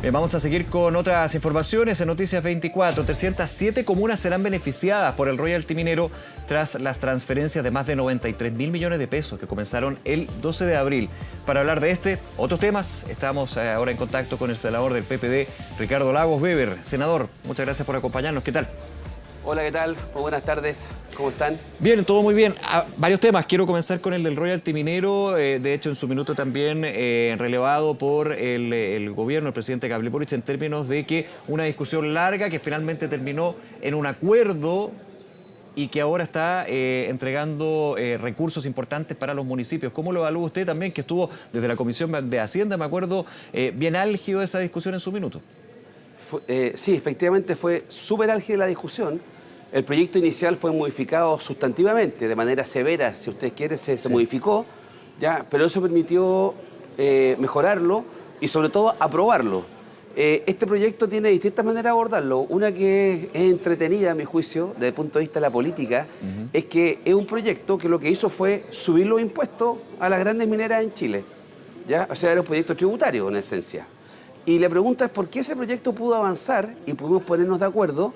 Vamos a seguir con otras informaciones en Noticias 24. 307 comunas serán beneficiadas por el royalty minero tras las transferencias de más de 93.000 millones de pesos que comenzaron el 12 de abril. Para hablar de otros temas, estamos ahora en contacto con el senador del PPD, Ricardo Lagos Weber. Senador, muchas gracias por acompañarnos. ¿Qué tal? Hola, ¿qué tal? Muy buenas tardes. ¿Cómo están? Bien, todo muy bien. Varios temas. Quiero comenzar con el del royalty minero. De hecho, en su minuto también relevado por el gobierno, el presidente Gabriel Boric, en términos de que una discusión larga que finalmente terminó en un acuerdo y que ahora está entregando recursos importantes para los municipios. ¿Cómo lo evalúa usted también, que estuvo desde la Comisión de Hacienda, me acuerdo, bien álgido esa discusión en su minuto? Sí, efectivamente fue súper álgida la discusión. El proyecto inicial fue modificado sustantivamente, de manera severa, si usted quiere, se modificó, ya, pero eso permitió mejorarlo y sobre todo aprobarlo. Este proyecto tiene distintas maneras de abordarlo. Una que es entretenida, a mi juicio, desde el punto de vista de la política, es que es un proyecto que lo que hizo fue subir los impuestos a las grandes mineras en Chile, ¿ya? O sea, era un proyecto tributario, en esencia. Y la pregunta es por qué ese proyecto pudo avanzar y pudimos ponernos de acuerdo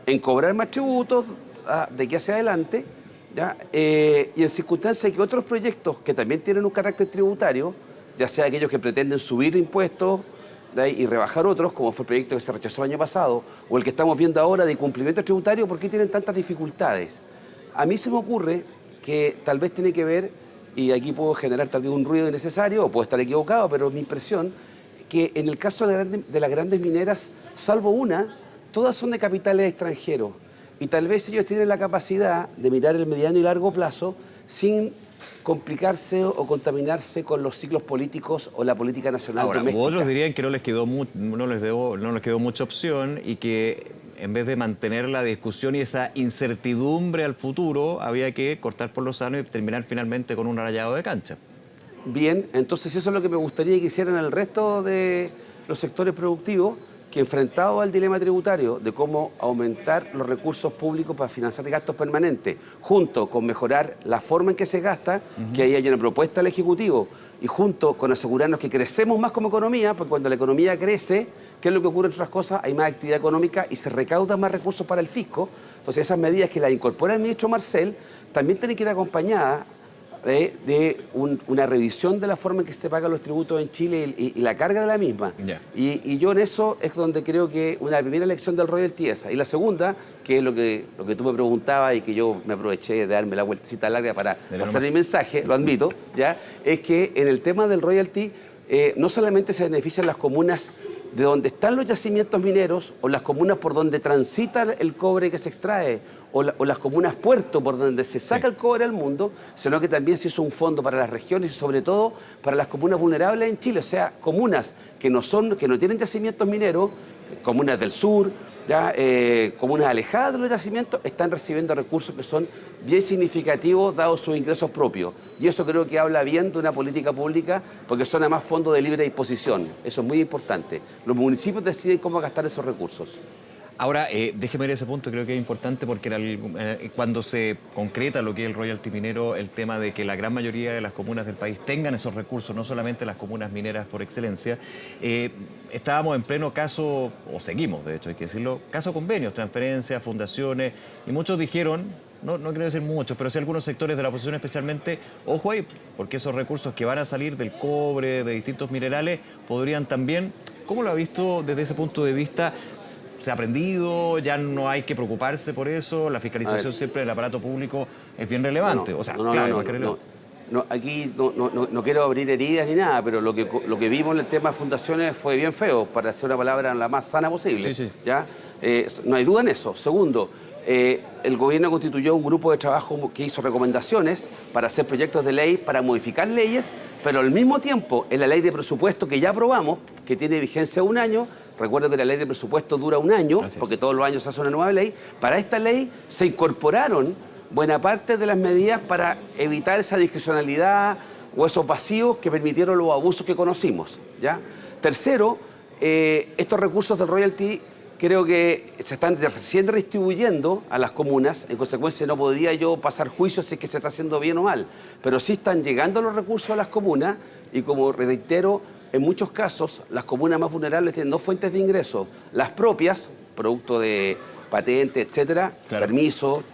en cobrar más tributos de aquí hacia adelante, ¿ya? Y en circunstancias que otros proyectos que también tienen un carácter tributario, ya sea aquellos que pretenden subir impuestos y rebajar otros, como fue el proyecto que se rechazó el año pasado, o el que estamos viendo ahora de cumplimiento tributario, ¿por qué tienen tantas dificultades? A mí se me ocurre que tal vez tiene que ver, y aquí puedo generar tal vez un ruido innecesario, o puedo estar equivocado, pero mi impresión que en el caso de las grandes mineras, salvo una, todas son de capitales extranjeros. Y tal vez ellos tienen la capacidad de mirar el mediano y largo plazo sin complicarse o contaminarse con los ciclos políticos o la política nacional doméstica. Ahora, otros dirían que no les quedó mucha opción y que en vez de mantener la discusión y esa incertidumbre al futuro, había que cortar por los sanos y terminar finalmente con un rayado de cancha. Bien, entonces eso es lo que me gustaría que hicieran el resto de los sectores productivos, que enfrentados al dilema tributario de cómo aumentar los recursos públicos para financiar gastos permanentes, junto con mejorar la forma en que se gasta, que ahí hay una propuesta del Ejecutivo, y junto con asegurarnos que crecemos más como economía, porque cuando la economía crece, ¿qué es lo que ocurre entre otras cosas? Hay más actividad económica y se recaudan más recursos para el fisco. Entonces esas medidas que las incorpora el ministro Marcel también tienen que ir acompañadas de una revisión de la forma en que se pagan los tributos en Chile y la carga de la misma. Yeah. Y yo en eso es donde creo que una primera lección del royalty esa. Y la segunda, que es lo que tú me preguntabas y que yo me aproveché de darme la vueltecita larga para pasar mi mensaje, lo admito, ¿ya? Es que en el tema del royalty no solamente se benefician las comunas de donde están los yacimientos mineros o las comunas por donde transita el cobre que se extrae o las comunas puerto por donde se saca el cobre al mundo, sino que también se hizo un fondo para las regiones y sobre todo para las comunas vulnerables en Chile, o sea, comunas que no tienen yacimientos mineros, comunas del sur, ya, comunas alejadas de los yacimientos, están recibiendo recursos que son bien significativos dados sus ingresos propios. Y eso creo que habla bien de una política pública, porque son además fondos de libre disposición. Eso es muy importante. Los municipios deciden cómo gastar esos recursos. Ahora, déjeme ir a ese punto, creo que es importante porque cuando se concreta lo que es el royalty minero, el tema de que la gran mayoría de las comunas del país tengan esos recursos, no solamente las comunas mineras por excelencia, estábamos en pleno caso, o seguimos de hecho, hay que decirlo, caso convenios, transferencias, fundaciones, y muchos dijeron, no quiero decir muchos, pero sí algunos sectores de la oposición especialmente, ojo ahí, porque esos recursos que van a salir del cobre, de distintos minerales, podrían también... ¿Cómo lo ha visto desde ese punto de vista? ¿Se ha aprendido? ¿Ya no hay que preocuparse por eso? ¿La fiscalización siempre del aparato público es bien relevante? Aquí no quiero abrir heridas ni nada, pero lo que vimos en el tema de fundaciones fue bien feo, para hacer una palabra la más sana posible. Sí. ¿Ya? No hay duda en eso. Segundo, el gobierno constituyó un grupo de trabajo que hizo recomendaciones para hacer proyectos de ley, para modificar leyes, pero al mismo tiempo en la ley de presupuesto que ya aprobamos, que tiene vigencia un año, recuerdo que la ley de presupuesto dura un año, porque todos los años se hace una nueva ley, para esta ley se incorporaron buena parte de las medidas para evitar esa discrecionalidad o esos vacíos que permitieron los abusos que conocimos, ¿ya? Tercero, estos recursos del royalty creo que se están recién redistribuyendo a las comunas, en consecuencia no podría yo pasar juicio si es que se está haciendo bien o mal, pero sí están llegando los recursos a las comunas y como reitero, en muchos casos, las comunas más vulnerables tienen dos fuentes de ingreso. Las propias, producto de patentes, etcétera, Claro. permiso,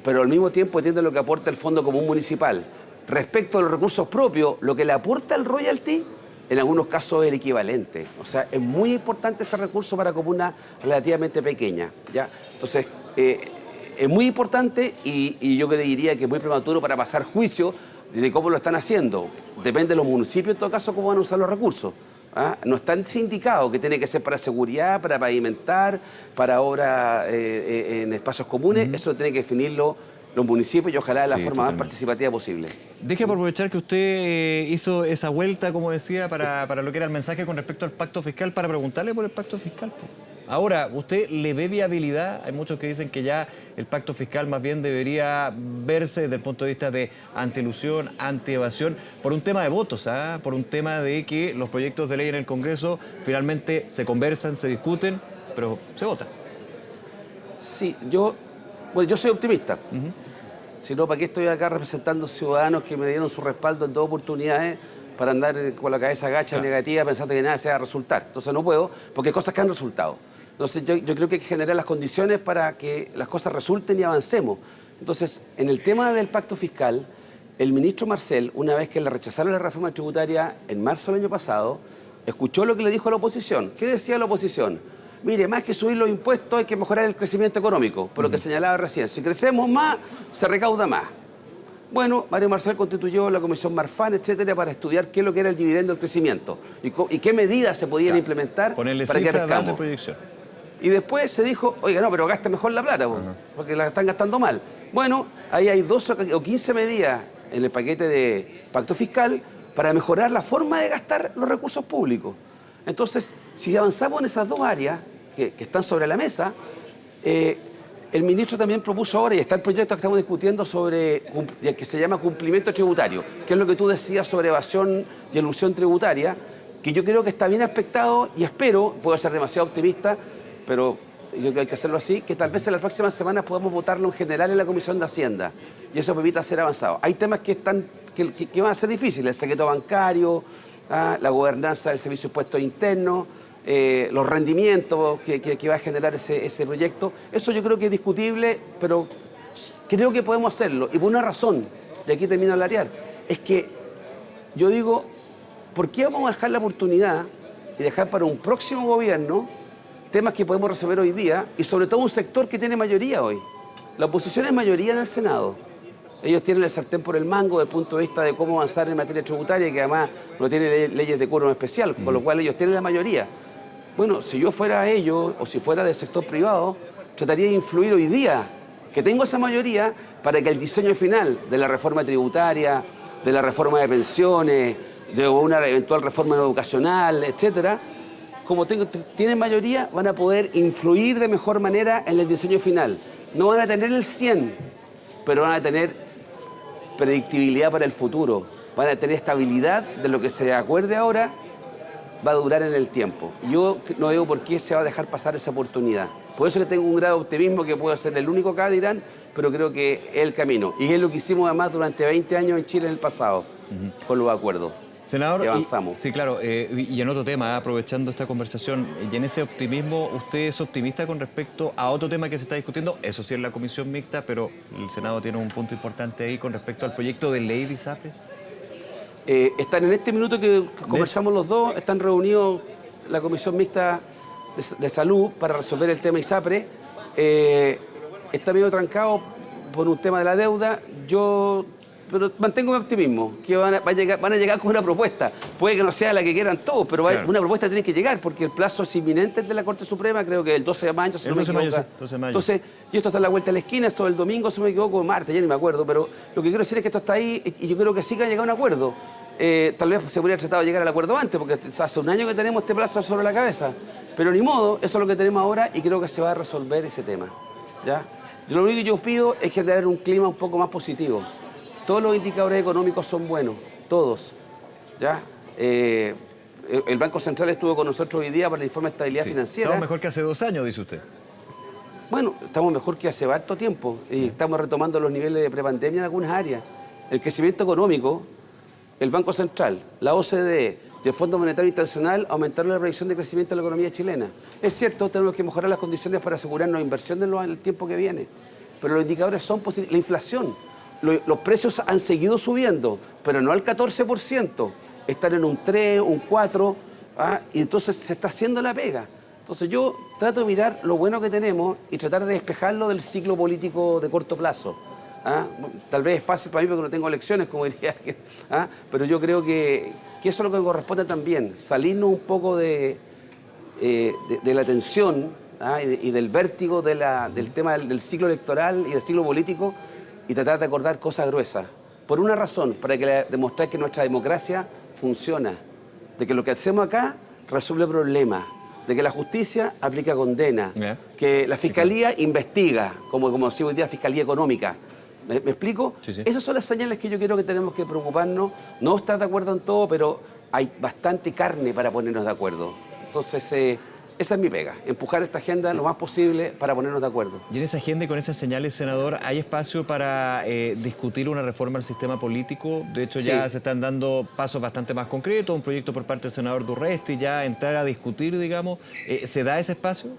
pero al mismo tiempo entiende lo que aporta el Fondo Común Municipal. Respecto a los recursos propios, lo que le aporta el royalty, en algunos casos es el equivalente. O sea, es muy importante ese recurso para comunas relativamente pequeñas, ¿ya? Entonces, es muy importante y yo diría que es muy prematuro para pasar juicio de cómo lo están haciendo. Depende de los municipios, en todo caso, cómo van a usar los recursos. ¿Ah? No está indicado que tiene que ser para seguridad, para pavimentar, para obras en espacios comunes. Eso tiene que definirlo los municipios y ojalá de la forma más participativa posible. Deje aprovechar que usted hizo esa vuelta, como decía, para lo que era el mensaje con respecto al pacto fiscal, para preguntarle por el pacto fiscal. Ahora, ¿usted le ve viabilidad? Hay muchos que dicen que ya el pacto fiscal más bien debería verse desde el punto de vista de antielusión, antievasión, por un tema de votos, ¿ah? Por un tema de que los proyectos de ley en el Congreso finalmente se conversan, se discuten, pero se votan. Sí, yo soy optimista. Si no, ¿para qué estoy acá representando ciudadanos que me dieron su respaldo en dos oportunidades para andar con la cabeza agacha, negativa, pensando que nada se va a resultar? Entonces no puedo, porque hay cosas que han resultado. Entonces yo creo que hay que generar las condiciones para que las cosas resulten y avancemos. Entonces, en el tema del pacto fiscal, el ministro Marcel, una vez que le rechazaron la reforma tributaria en marzo del año pasado, escuchó lo que le dijo a la oposición. ¿Qué decía la oposición? Mire, más que subir los impuestos hay que mejorar el crecimiento económico, por lo que señalaba recién. Si crecemos más, se recauda más. Bueno, Mario Marcel constituyó la comisión Marfan, etcétera, para estudiar qué es lo que era el dividendo del crecimiento y qué medidas se podían implementar ponerle para que cifras, datos crezcamos. de proyección. Y después se dijo, oiga, no, pero gasta mejor la plata, porque la están gastando mal. Bueno, ahí hay 12 o 15 medidas en el paquete de pacto fiscal para mejorar la forma de gastar los recursos públicos. Entonces, si avanzamos en esas dos áreas que están sobre la mesa, el ministro también propuso ahora, y está el proyecto que estamos discutiendo sobre, que se llama cumplimiento tributario, que es lo que tú decías sobre evasión y elusión tributaria, que yo creo que está bien aspectado y espero, puedo ser demasiado optimista, pero yo creo que hay que hacerlo así, que tal vez en las próximas semanas podamos votarlo en general en la Comisión de Hacienda y eso permita ser avanzado. Hay temas que van a ser difíciles, el secreto bancario, la gobernanza del servicio de impuestos internos, los rendimientos que va a generar ese proyecto. Eso yo creo que es discutible, pero creo que podemos hacerlo. Y por una razón, y aquí termino de alardear, es que yo digo, ¿por qué vamos a dejar la oportunidad y dejar para un próximo gobierno temas que podemos resolver hoy día y sobre todo un sector que tiene mayoría hoy? La oposición es mayoría en el Senado. Ellos tienen el sartén por el mango desde el punto de vista de cómo avanzar en materia tributaria, que además no tiene leyes de quórum especial, con lo cual ellos tienen la mayoría. Bueno, si yo fuera ellos o si fuera del sector privado, trataría de influir hoy día, que tengo esa mayoría, para que el diseño final de la reforma tributaria, de la reforma de pensiones, de una eventual reforma educacional, etcétera, como tienen mayoría, van a poder influir de mejor manera en el diseño final. No van a tener el 100, pero van a tener predictibilidad para el futuro, van a tener estabilidad de lo que se acuerde ahora, va a durar en el tiempo. Yo no veo por qué se va a dejar pasar esa oportunidad. Por eso que tengo un grado de optimismo que puedo ser el único acá, dirán, pero creo que es el camino. Y es lo que hicimos además durante 20 años en Chile en el pasado, con los acuerdos. Senador, y avanzamos. sí, claro, y en otro tema, aprovechando esta conversación, y en ese optimismo, ¿usted es optimista con respecto a otro tema que se está discutiendo? Eso sí es la comisión mixta, pero el Senado tiene un punto importante ahí con respecto al proyecto de ley de ISAPRES. Están en este minuto que conversamos los dos, están reunidos la comisión mixta de salud para resolver el tema ISAPRES. Está medio trancado por un tema de la deuda. Pero mantengo mi optimismo, que van a llegar con una propuesta. Puede que no sea la que quieran todos, pero claro, una propuesta tiene que llegar, porque el plazo es inminente de la Corte Suprema, creo que el 12 de mayo, si no me equivoco. 12 de mayo. Entonces, y esto está a la vuelta de la esquina, esto el domingo, si no me equivoco, martes, ya ni me acuerdo, pero lo que quiero decir es que esto está ahí y yo creo que sí que ha llegado a un acuerdo. Tal vez se hubiera tratado de llegar al acuerdo antes, porque hace un año que tenemos este plazo sobre la cabeza. Pero ni modo, eso es lo que tenemos ahora y creo que se va a resolver ese tema. ¿Ya? Lo único que yo pido es generar un clima un poco más positivo. Todos los indicadores económicos son buenos, todos. ¿Ya? El Banco Central estuvo con nosotros hoy día para el informe de estabilidad financiera. Estamos mejor que hace 2 años, dice usted. Bueno, estamos mejor que hace harto tiempo y estamos retomando los niveles de prepandemia en algunas áreas. El crecimiento económico, el Banco Central, la OCDE del Fondo Monetario Internacional aumentaron la proyección de crecimiento de la economía chilena. Es cierto, tenemos que mejorar las condiciones para asegurarnos inversión en el tiempo que viene, pero los indicadores son positivos. La inflación, los precios han seguido subiendo, pero no al 14%, están en un 3, un 4%, y entonces se está haciendo la pega. Entonces yo trato de mirar lo bueno que tenemos y tratar de despejarlo del ciclo político de corto plazo. Tal vez es fácil para mí porque no tengo elecciones, como diría, pero yo creo que eso es lo que corresponde también, salirnos un poco de la tensión y del vértigo del tema del ciclo electoral y del ciclo político y tratar de acordar cosas gruesas. Por una razón, para demostrar que nuestra democracia funciona, de que lo que hacemos acá resuelve problemas, de que la justicia aplica condena, que la fiscalía investiga, como decimos hoy día, fiscalía económica. ¿Me explico? Sí. Esas son las señales que yo creo que tenemos que preocuparnos. No estar de acuerdo en todo, pero hay bastante carne para ponernos de acuerdo. Entonces, esa es mi pega, empujar esta agenda lo más posible para ponernos de acuerdo. Y en esa agenda y con esas señales, senador, ¿hay espacio para discutir una reforma al sistema político? De hecho, ya se están dando pasos bastante más concretos, un proyecto por parte del senador Durresti, ya entrar a discutir, digamos. ¿Se da ese espacio?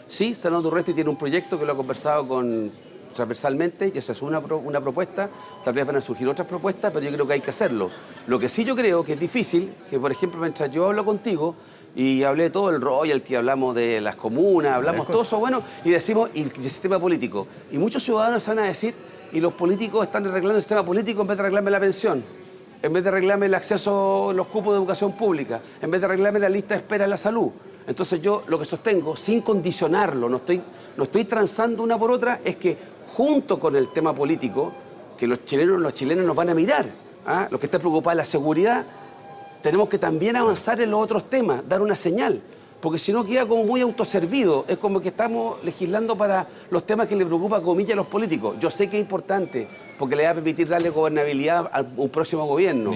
Sí, el senador Durresti tiene un proyecto que lo ha conversado transversalmente y esa es una propuesta, tal vez van a surgir otras propuestas, pero yo creo que hay que hacerlo. Lo que sí yo creo que es difícil, que por ejemplo mientras yo hablo contigo y hablé de todo el royalty, hablamos de las comunas, hablamos todo eso bueno y decimos y el sistema político. Y muchos ciudadanos van a decir, y los políticos están arreglando el sistema político en vez de arreglarme la pensión, en vez de arreglarme el acceso, los cupos de educación pública, en vez de arreglarme la lista de espera en la salud. Entonces yo lo que sostengo, sin condicionarlo, no estoy transando una por otra, es que junto con el tema político, que los chilenos nos van a mirar, los que están preocupados de la seguridad, tenemos que también avanzar en los otros temas, dar una señal, porque si no queda como muy autoservido, es como que estamos legislando para los temas que le preocupa, comillas, a los políticos. Yo sé que es importante, porque le va a permitir darle gobernabilidad a un próximo gobierno,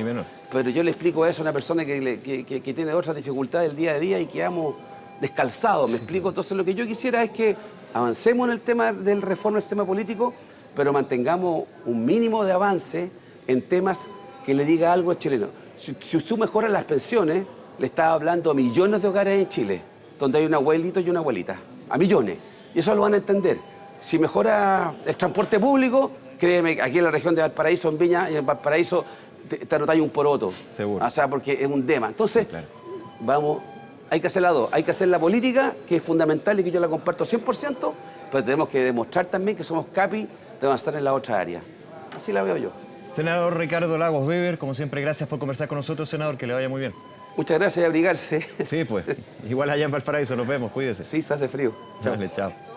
pero yo le explico eso a una persona que tiene otras dificultades del día a día y quedamos descalzados, ¿me explico? Entonces lo que yo quisiera es que avancemos en el tema del reforma del sistema político, pero mantengamos un mínimo de avance en temas que le diga algo al chileno. Si usted mejora las pensiones, le está hablando a millones de hogares en Chile, donde hay un abuelito y una abuelita, a millones, y eso lo van a entender. Si mejora el transporte público, créeme, aquí en la región de Valparaíso, en Viña y en Valparaíso, te anotáis un poroto. Seguro. O sea, porque es un tema. Entonces, vamos, hay que hacer las dos. Hay que hacer la política, que es fundamental y que yo la comparto 100%, pero tenemos que demostrar también que somos capaces de avanzar en la otra área. Así la veo yo. Senador Ricardo Lagos Weber, como siempre, gracias por conversar con nosotros, senador, que le vaya muy bien. Muchas gracias y abrigarse. Sí, pues. Igual allá en Valparaíso, nos vemos, cuídese. Sí, se hace frío. Chao. Chao.